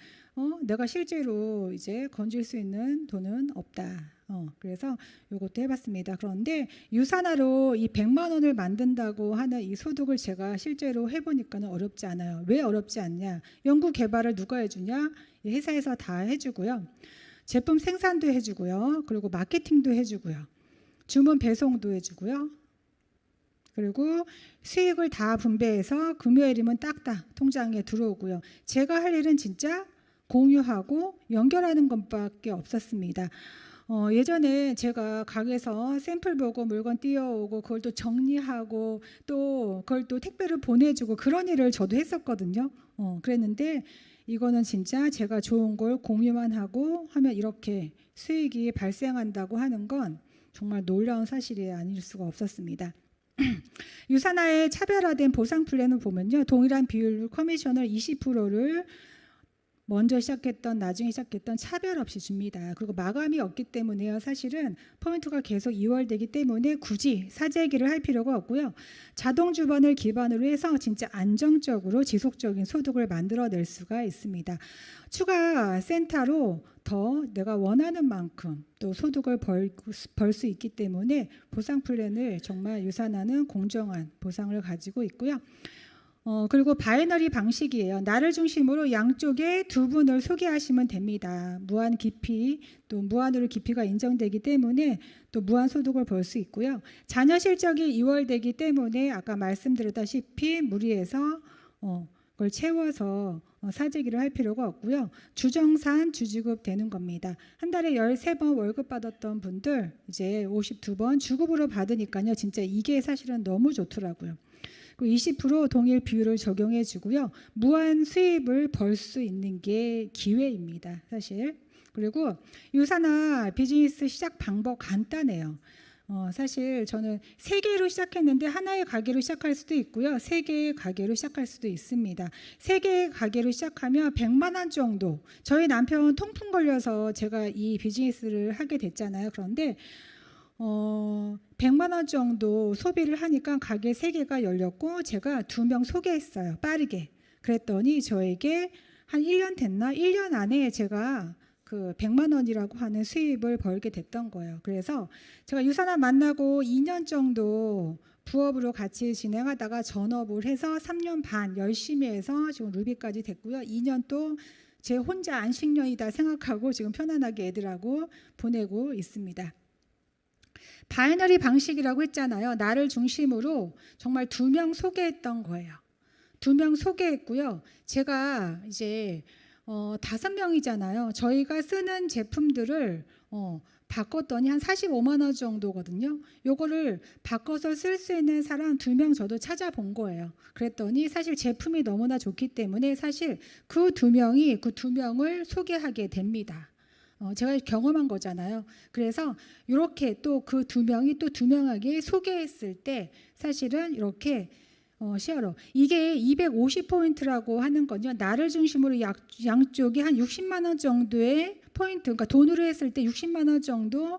내가 실제로 이제 건질 수 있는 돈은 없다. 그래서 이것도 해봤습니다. 그런데 유산화로 이 100만 원을 만든다고 하는 이 소득을 제가 실제로 해보니까는 어렵지 않아요. 왜 어렵지 않냐? 연구 개발을 누가 해주냐? 이 회사에서 다 해주고요. 제품 생산도 해주고요. 그리고 마케팅도 해주고요. 주문 배송도 해주고요. 그리고 수익을 다 분배해서 금요일이면 딱딱 통장에 들어오고요. 제가 할 일은 진짜 공유하고 연결하는 것밖에 없었습니다. 예전에 제가 가게에서 샘플 보고 물건 띄워오고 그걸 또 정리하고 또 그걸 또 택배를 보내주고 그런 일을 저도 했었거든요. 그랬는데 이거는 진짜 제가 좋은 걸 공유만 하고 하면 이렇게 수익이 발생한다고 하는 건 정말 놀라운 사실이 아닐 수가 없었습니다. 유산화의 차별화된 보상 플랜을 보면요. 동일한 비율로 커미션을 20%를 먼저 시작했던 나중에 시작했던 차별 없이 줍니다. 그리고 마감이 없기 때문에요. 사실은 포인트가 계속 이월되기 때문에 굳이 사재기를 할 필요가 없고요. 자동 주번을 기반으로 해서 진짜 안정적으로 지속적인 소득을 만들어낼 수가 있습니다. 추가 센터로 더 내가 원하는 만큼 또 소득을 벌 수 있기 때문에 보상 플랜을 정말 유산화는 공정한 보상을 가지고 있고요. 그리고 바이너리 방식이에요. 나를 중심으로 양쪽에 두 분을 소개하시면 됩니다. 무한 깊이 또 무한으로 깊이가 인정되기 때문에 또 무한 소득을 벌 수 있고요. 자녀 실적이 2월되기 때문에 아까 말씀드렸다시피 무리해서 그걸 채워서 사재기를 할 필요가 없고요. 주정산 주지급 되는 겁니다. 한 달에 13번 월급 받았던 분들 이제 52번 주급으로 받으니까요. 진짜 이게 사실은 너무 좋더라고요. 20% 동일 비율을 적용해 주고요. 무한 수입을 벌 수 있는 게 기회입니다. 사실. 그리고 유사나 비즈니스 시작 방법 간단해요. 사실 저는 3개로 시작했는데 하나의 가게로 시작할 수도 있고요. 3개의 가게로 시작할 수도 있습니다. 3개의 가게로 시작하면 100만 원 정도. 저희 남편 통풍 걸려서 제가 이 비즈니스를 하게 됐잖아요. 그런데 100만 원 정도 소비를 하니까 가게 3개가 열렸고 제가 2명 소개했어요. 빠르게. 그랬더니 저에게 한 1년 됐나? 1년 안에 제가 그 100만 원이라고 하는 수입을 벌게 됐던 거예요. 그래서 제가 유산아 만나고 2년 정도 부업으로 같이 진행하다가 전업을 해서 3년 반 열심히 해서 지금 루비까지 됐고요. 2년 또 제 혼자 안식년이다 생각하고 지금 편안하게 애들하고 보내고 있습니다. 바이너리 방식이라고 했잖아요. 나를 중심으로 정말 2명 소개했던 거예요. 2명 소개했고요. 제가 이제 5명이잖아요. 저희가 쓰는 제품들을 바꿨더니 한 45만 원 정도거든요. 요거를 바꿔서 쓸 수 있는 사람 2명 저도 찾아본 거예요. 그랬더니 사실 제품이 너무나 좋기 때문에 사실 그 2명이 그 2명을 소개하게 됩니다. 제가 경험한 거잖아요. 그래서 이렇게 또 그 2명이 또 2명에게 소개했을 때 사실은 이렇게 시어로 이게 250포인트라고 하는 건요. 나를 중심으로 양쪽이 한 60만 원 정도의 포인트, 그러니까 돈으로 했을 때 60만 원 정도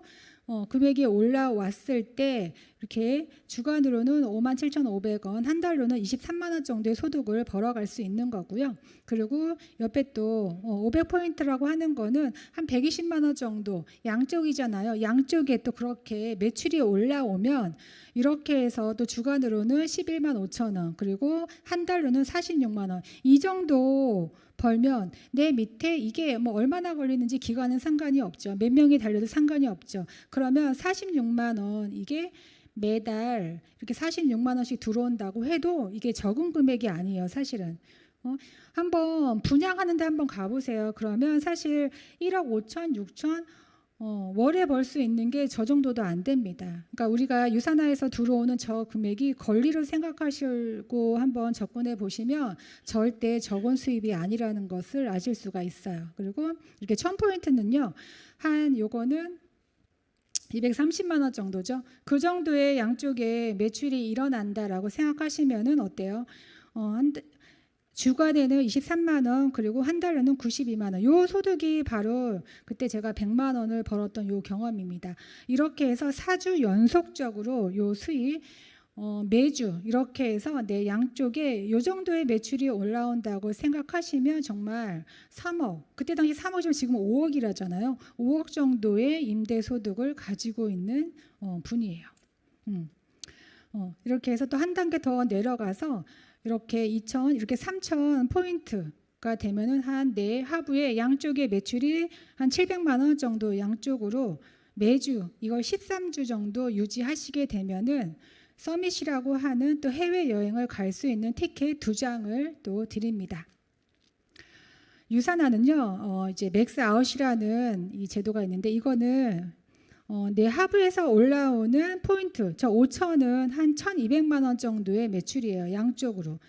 금액이 올라왔을 때 이렇게 주간으로는 57,500원, 한 달로는 23만 원 정도의 소득을 벌어갈 수 있는 거고요. 그리고 옆에 또 500포인트라고 하는 거는 한 120만 원 정도 양쪽이잖아요. 양쪽에 또 그렇게 매출이 올라오면 이렇게 해서 또 주간으로는 11만 5천 원, 그리고 한 달로는 46만 원. 이 정도 벌면 내 밑에 이게 뭐 얼마나 걸리는지 기간은 상관이 없죠. 몇 명이 달려도 상관이 없죠. 그러면 46만 원 이게 매달 이렇게 46만 원씩 들어온다고 해도 이게 적은 금액이 아니에요. 사실은. 한번 분양하는데 한번 가보세요. 그러면 사실 1억 5천, 6천 월에 벌 수 있는 게 저 정도도 안 됩니다. 그러니까 우리가 유산화에서 들어오는 저 금액이 권리로 생각하시고 한번 접근해 보시면 절대 적은 수입이 아니라는 것을 아실 수가 있어요. 그리고 이렇게 1000포인트는요. 한 요거는 230만 원 정도죠. 그 정도의 양쪽에 매출이 일어난다라고 생각하시면은 어때요? 주간에는 23만 원, 그리고 한 달에는 92만 원. 요 소득이 바로 그때 제가 100만 원을 벌었던 요 경험입니다. 이렇게 해서 4주 연속적으로 요 수익 매주 이렇게 해서 내 양쪽에 요 정도의 매출이 올라온다고 생각하시면 정말 3억, 그때 당시 3억이면 지금 5억이라잖아요. 5억 정도의 임대 소득을 가지고 있는 분이에요. 이렇게 해서 또 한 단계 더 내려가서 이렇게 2,000, 이렇게 3,000 포인트가 되면은 한 내 하부에 양쪽의 매출이 한 700만 원 정도 양쪽으로 매주 이걸 13주 정도 유지하시게 되면은 서밋이라고 하는 또 해외 여행을 갈 수 있는 티켓 2장을 또 드립니다. 유산화는요, 이제 맥스 아웃이라는 이 제도가 있는데 이거는 내 하부에서 올라오는 포인트, 저 5천은 한 1,200만 원 정도의 매출이에요. 양쪽으로.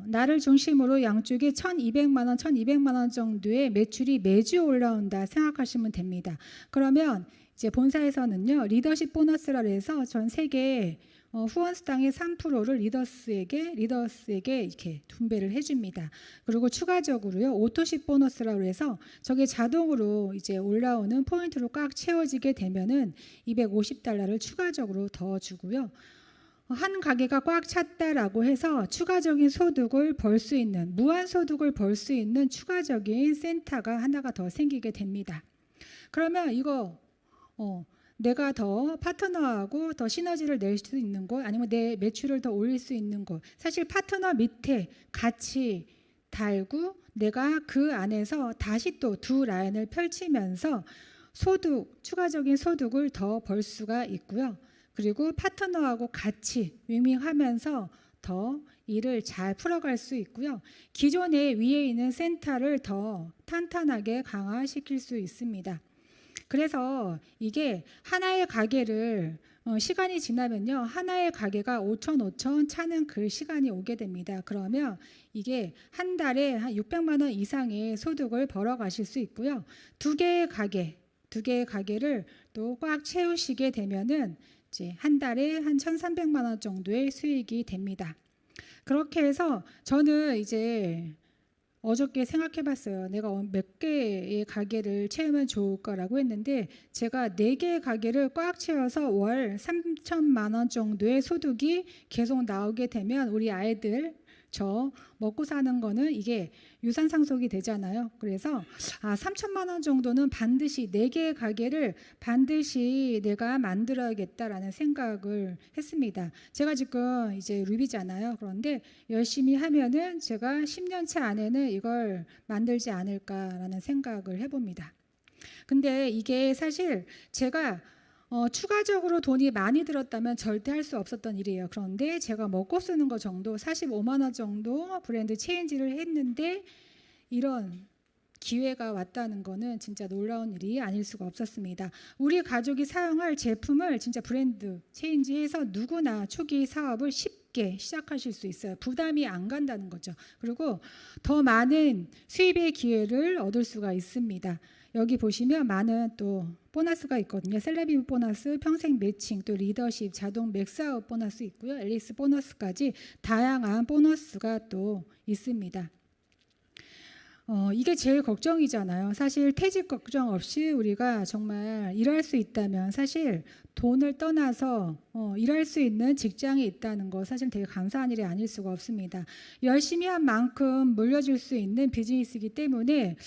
나를 중심으로 양쪽에 1,200만 원, 1,200만 원 정도의 매출이 매주 올라온다 생각하시면 됩니다. 그러면 이제 본사에서는요, 리더십 보너스라 해서 전 세계 후원수당의 3%를 리더스에게 이렇게 분배를 해줍니다. 그리고 추가적으로요, 오토십 보너스라고 해서 저게 자동으로 이제 올라오는 포인트로 꽉 채워지게 되면은 $250를 추가적으로 더 주고요. 한 가게가 꽉 찼다라고 해서 추가적인 소득을 벌 수 있는, 무한 소득을 벌 수 있는 추가적인 센터가 하나가 더 생기게 됩니다. 그러면 이거 내가 더 파트너하고 더 시너지를 낼 수 있는 곳, 아니면 내 매출을 더 올릴 수 있는 곳. 사실 파트너 밑에 같이 달고 내가 그 안에서 다시 또 두 라인을 펼치면서 소득, 추가적인 소득을 더 벌 수가 있고요. 그리고 파트너하고 같이 윈윈하면서 더 일을 잘 풀어갈 수 있고요. 기존에 위에 있는 센터를 더 탄탄하게 강화시킬 수 있습니다. 그래서 이게 하나의 가게를 시간이 지나면요, 하나의 가게가 5천 차는 그 시간이 오게 됩니다. 그러면 이게 한 달에 한 600만 원 이상의 소득을 벌어 가실 수 있고요. 두 개의 가게를 또 꽉 채우시게 되면은 이제 한 달에 한 1,300만 원 정도의 수익이 됩니다. 그렇게 해서 저는 이제 어저께 생각해 봤어요. 내가 몇 개의 가게를 채우면 좋을까라고 했는데, 제가 4개의 가게를 꽉 채워서 월 3천만 원 정도의 소득이 계속 나오게 되면 우리 아이들 저 먹고 사는 거는 이게 유산 상속이 되잖아요. 그래서 3천만 원 정도는 반드시 4개의 가게를 반드시 내가 만들어야겠다라는 생각을 했습니다. 제가 지금 이제 루비잖아요. 그런데 열심히 하면은 제가 10년 차 안에는 이걸 만들지 않을까라는 생각을 해봅니다. 근데 이게 사실 제가 추가적으로 돈이 많이 들었다면 절대 할 수 없었던 일이에요. 그런데 제가 먹고 쓰는 거 정도 45만 원 정도 브랜드 체인지를 했는데 이런 기회가 왔다는 거는 진짜 놀라운 일이 아닐 수가 없었습니다. 우리 가족이 사용할 제품을 진짜 브랜드 체인지해서 누구나 초기 사업을 쉽게 시작하실 수 있어요. 부담이 안 간다는 거죠. 그리고 더 많은 수입의 기회를 얻을 수가 있습니다. 여기 보시면 많은 또 보너스가 있거든요. 셀레비 보너스, 평생 매칭, 또 리더십, 자동 맥스아웃 보너스 있고요. 앨리스 보너스까지 다양한 보너스가 또 있습니다. 이게 제일 걱정이잖아요. 사실 퇴직 걱정 없이 우리가 정말 일할 수 있다면, 사실 돈을 떠나서 일할 수 있는 직장이 있다는 거 사실 되게 감사한 일이 아닐 수가 없습니다. 열심히 한 만큼 물려줄 수 있는 비즈니스이기 때문에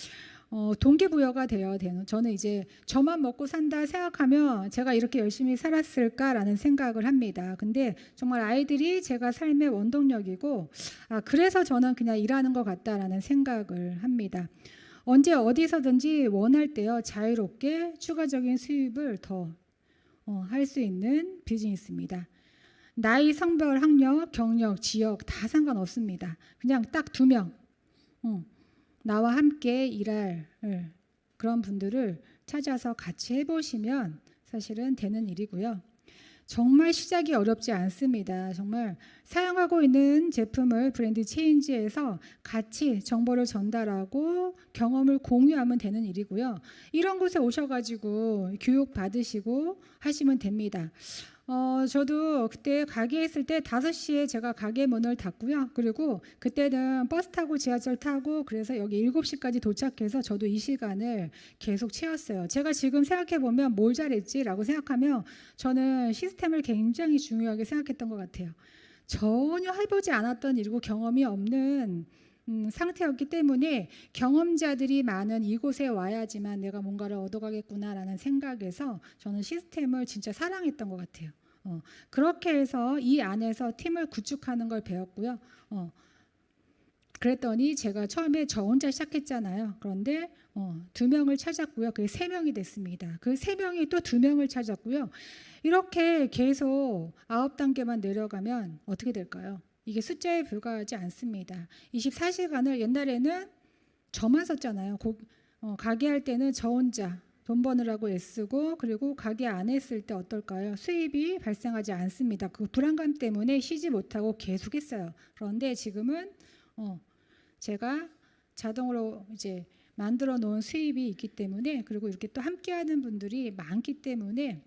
동기부여가 되어야 되는, 저는 이제 저만 먹고 산다 생각하면 제가 이렇게 열심히 살았을까라는 생각을 합니다. 근데 정말 아이들이 제가 삶의 원동력이고, 그래서 저는 그냥 일하는 것 같다라는 생각을 합니다. 언제 어디서든지 원할 때요, 자유롭게 추가적인 수입을 더 할 수 있는 비즈니스입니다. 나이, 성별, 학력, 경력, 지역 다 상관없습니다. 그냥 딱 2명 나와 함께 일할 그런 분들을 찾아서 같이 해보시면 사실은 되는 일이고요. 정말 시작이 어렵지 않습니다. 정말 사용하고 있는 제품을 브랜드 체인지해서 같이 정보를 전달하고 경험을 공유하면 되는 일이고요. 이런 곳에 오셔가지고 교육 받으시고 하시면 됩니다. 저도 그때 가게 했을 때 5시에 제가 가게 문을 닫고요. 그리고 그때는 버스 타고 지하철 타고 그래서 여기 7시까지 도착해서 저도 이 시간을 계속 채웠어요. 제가 지금 생각해 보면 뭘 잘했지라고 생각하면 저는 시스템을 굉장히 중요하게 생각했던 것 같아요. 전혀 해보지 않았던 일이고 경험이 없는 상태였기 때문에 경험자들이 많은 이곳에 와야지만 내가 뭔가를 얻어가겠구나라는 생각에서 저는 시스템을 진짜 사랑했던 것 같아요. 그렇게 해서 이 안에서 팀을 구축하는 걸 배웠고요. 그랬더니 제가 처음에 저 혼자 시작했잖아요. 그런데 2명을 찾았고요. 그게 3명이 됐습니다. 그 3명이 또 2명을 찾았고요. 이렇게 계속 9단계만 내려가면 어떻게 될까요? 이게 숫자에 불과하지 않습니다. 24시간을 옛날에는 저만 썼잖아요. 가게 할 때는 저 혼자 돈 버느라고 애쓰고, 그리고 가게 안 했을 때 어떨까요? 수입이 발생하지 않습니다. 그 불안감 때문에 쉬지 못하고 계속했어요. 그런데 지금은 제가 자동으로 이제 만들어 놓은 수입이 있기 때문에, 그리고 이렇게 또 함께하는 분들이 많기 때문에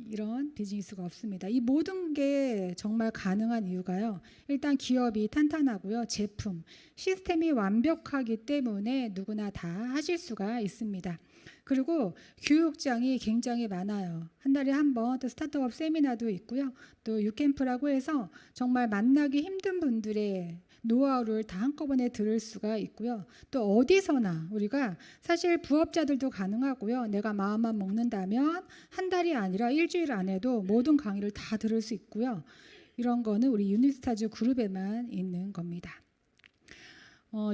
이런 비즈니스가 없습니다. 이 모든 게 정말 가능한 이유가요, 일단 기업이 탄탄하고요, 제품, 시스템이 완벽하기 때문에 누구나 다 하실 수가 있습니다. 그리고 교육장이 굉장히 많아요. 한 달에 한 번 또 스타트업 세미나도 있고요. 또 유캠프라고 해서 정말 만나기 힘든 분들의 노하우를 다 한꺼번에 들을 수가 있고요. 또 어디서나 우리가 사실 부업자들도 가능하고요. 내가 마음만 먹는다면 한 달이 아니라 일주일 안에도 모든 강의를 다 들을 수 있고요. 이런 거는 우리 유니스타즈 그룹에만 있는 겁니다.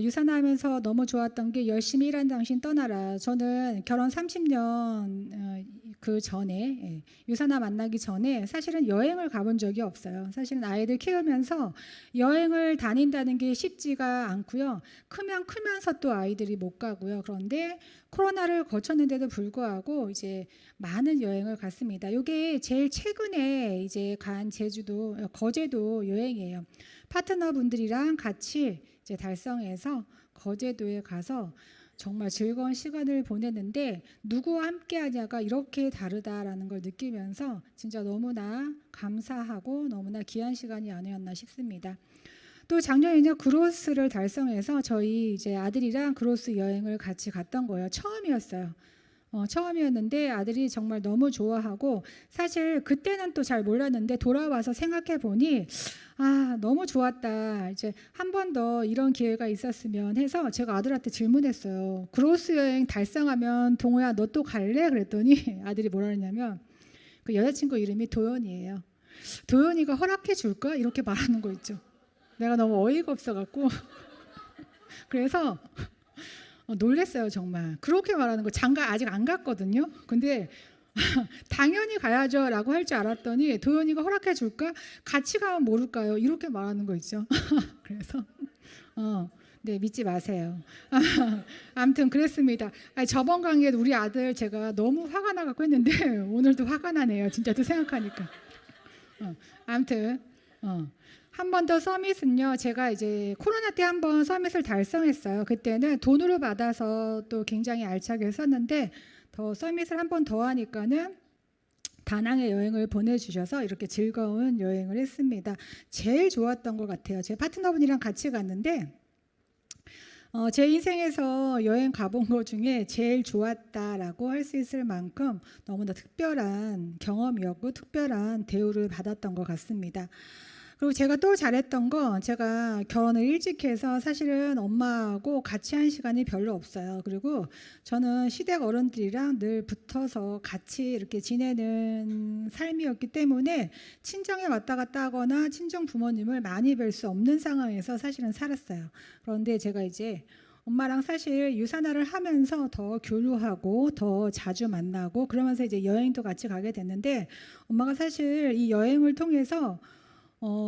유산하면서 너무 좋았던 게 열심히 일한 당신 떠나라. 저는 결혼 30년 그 전에 유산아 만나기 전에 사실은 여행을 가본 적이 없어요. 사실은 아이들 키우면서 여행을 다닌다는 게 쉽지가 않고요. 크면서 또 아이들이 못 가고요. 그런데 코로나를 거쳤는데도 불구하고 이제 많은 여행을 갔습니다. 이게 제일 최근에 이제 간 제주도 거제도 여행이에요. 파트너분들이랑 같이 이제 달성해서 거제도에 가서 정말 즐거운 시간을 보냈는데 누구와 함께 하냐가 이렇게 다르다라는 걸 느끼면서 진짜 너무나 감사하고 너무나 귀한 시간이 아니었나 싶습니다. 또 작년에는 그로스를 달성해서 저희 이제 아들이랑 그로스 여행을 같이 갔던 거예요. 처음이었어요. 처음이었는데 아들이 정말 너무 좋아하고 사실 그때는 또 잘 몰랐는데 돌아와서 생각해 보니 너무 좋았다. 이제 한 번 더 이런 기회가 있었으면 해서 제가 아들한테 질문했어요. 그로스 여행 달성하면 동호야 너 또 갈래? 그랬더니 아들이 뭐라 그러냐면 그 여자친구 이름이 도연이에요. 도연이가 허락해 줄까? 이렇게 말하는 거 있죠. 내가 너무 어이가 없어갖고 그래서 놀랬어요 정말. 그렇게 말하는 거 장가 아직 안 갔거든요. 근데 당연히 가야죠 라고 할 줄 알았더니 도연이가 허락해 줄까? 같이 가면 모를까요? 이렇게 말하는 거 있죠. 그래서 네 믿지 마세요. 아무튼 그랬습니다. 저번 강의에 우리 아들 제가 너무 화가 나갖고 했는데 오늘도 화가 나네요. 진짜 또 생각하니까. 아무튼 한 번 더 서밋은요. 제가 이제 코로나 때 한 번 서밋을 달성했어요. 그때는 돈으로 받아서 또 굉장히 알차게 했었는데 더 서밋을 한 번 더 하니까는 다낭의 여행을 보내주셔서 이렇게 즐거운 여행을 했습니다. 제일 좋았던 것 같아요. 제 파트너분이랑 같이 갔는데 제 인생에서 여행 가본 것 중에 제일 좋았다라고 할 수 있을 만큼 너무나 특별한 경험이었고 특별한 대우를 받았던 것 같습니다. 그리고 제가 또 잘했던 건 제가 결혼을 일찍 해서 사실은 엄마하고 같이 한 시간이 별로 없어요. 그리고 저는 시댁 어른들이랑 늘 붙어서 같이 이렇게 지내는 삶이었기 때문에 친정에 왔다 갔다 하거나 친정 부모님을 많이 뵐 수 없는 상황에서 사실은 살았어요. 그런데 제가 이제 엄마랑 사실 유산화를 하면서 더 교류하고 더 자주 만나고 그러면서 이제 여행도 같이 가게 됐는데 엄마가 사실 이 여행을 통해서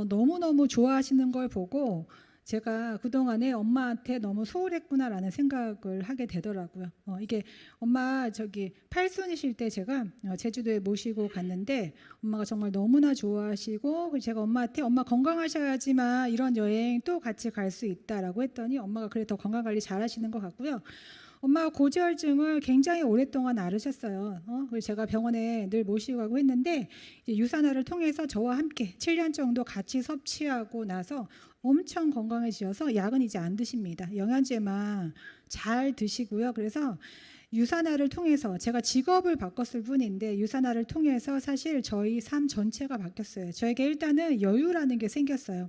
너무너무 좋아하시는 걸 보고 제가 그동안에 엄마한테 너무 소홀했구나라는 생각을 하게 되더라고요. 이게 엄마 팔순이실 때 제가 제주도에 모시고 갔는데 엄마가 정말 너무나 좋아하시고 제가 엄마한테 엄마 건강하셔야지만 이런 여행 또 같이 갈 수 있다라고 했더니 엄마가 그래 더 건강관리 잘하시는 것 같고요. 엄마가 고지혈증을 굉장히 오랫동안 앓으셨어요. 그래서 제가 병원에 늘 모시고 가고 했는데 이제 유산화를 통해서 저와 함께 7년 정도 같이 섭취하고 나서 엄청 건강해지셔서 약은 이제 안 드십니다. 영양제만 잘 드시고요. 그래서 유산화를 통해서 제가 직업을 바꿨을 뿐인데 유산화를 통해서 사실 저희 삶 전체가 바뀌었어요. 저에게 일단은 여유라는 게 생겼어요.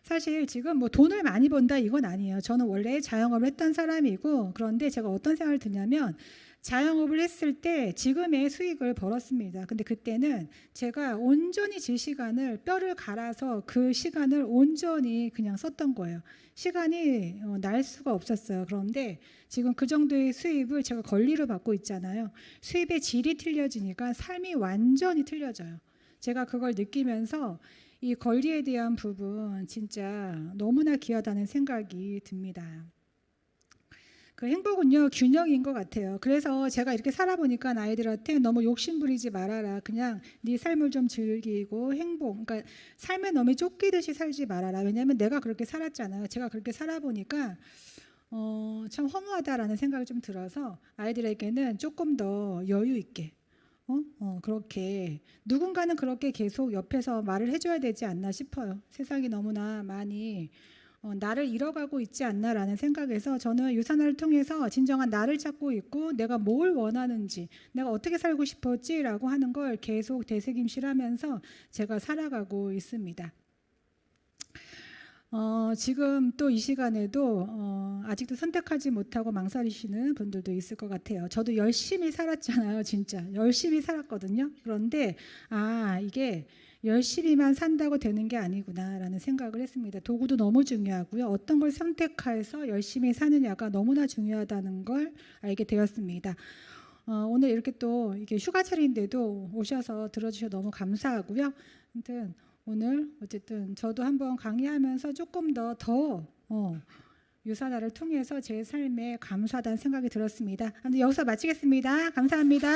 사실 지금 뭐 돈을 많이 번다 이건 아니에요. 저는 원래 자영업을 했던 사람이고 그런데 제가 어떤 생각을 드냐면 자영업을 했을 때 지금의 수익을 벌었습니다. 근데 그때는 제가 온전히 제 시간을 뼈를 갈아서 그 시간을 온전히 그냥 썼던 거예요. 시간이 날 수가 없었어요. 그런데 지금 그 정도의 수입을 제가 권리로 받고 있잖아요. 수입의 질이 틀려지니까 삶이 완전히 틀려져요. 제가 그걸 느끼면서 이 권리에 대한 부분 진짜 너무나 귀하다는 생각이 듭니다. 그 행복은요 균형인 것 같아요. 그래서 제가 이렇게 살아보니까 아이들한테 너무 욕심 부리지 말아라. 그냥 네 삶을 좀 즐기고 그러니까 삶에 너무 쫓기듯이 살지 말아라. 왜냐하면 내가 그렇게 살았잖아요. 제가 그렇게 살아보니까 참 허무하다라는 생각이 좀 들어서 아이들에게는 조금 더 여유 있게 그렇게 누군가는 그렇게 계속 옆에서 말을 해줘야 되지 않나 싶어요. 세상이 너무나 많이 나를 잃어가고 있지 않나라는 생각에서 저는 유산화를 통해서 진정한 나를 찾고 있고 내가 뭘 원하는지 내가 어떻게 살고 싶었지라고 하는 걸 계속 되새김질하면서 제가 살아가고 있습니다. 지금 또 이 시간에도 아직도 선택하지 못하고 망설이시는 분들도 있을 것 같아요. 저도 열심히 살았잖아요. 진짜 열심히 살았거든요. 그런데 이게 열심히만 산다고 되는 게 아니구나라는 생각을 했습니다. 도구도 너무 중요하고요. 어떤 걸 선택해서 열심히 사느냐가 너무나 중요하다는 걸 알게 되었습니다. 오늘 이렇게 또 이게 휴가철인데도 오셔서 들어주셔서 너무 감사하고요. 아무튼 오늘 어쨌든 저도 한번 강의하면서 조금 더 유산화를 통해서 제 삶에 감사하다는 생각이 들었습니다. 아무튼 여기서 마치겠습니다. 감사합니다.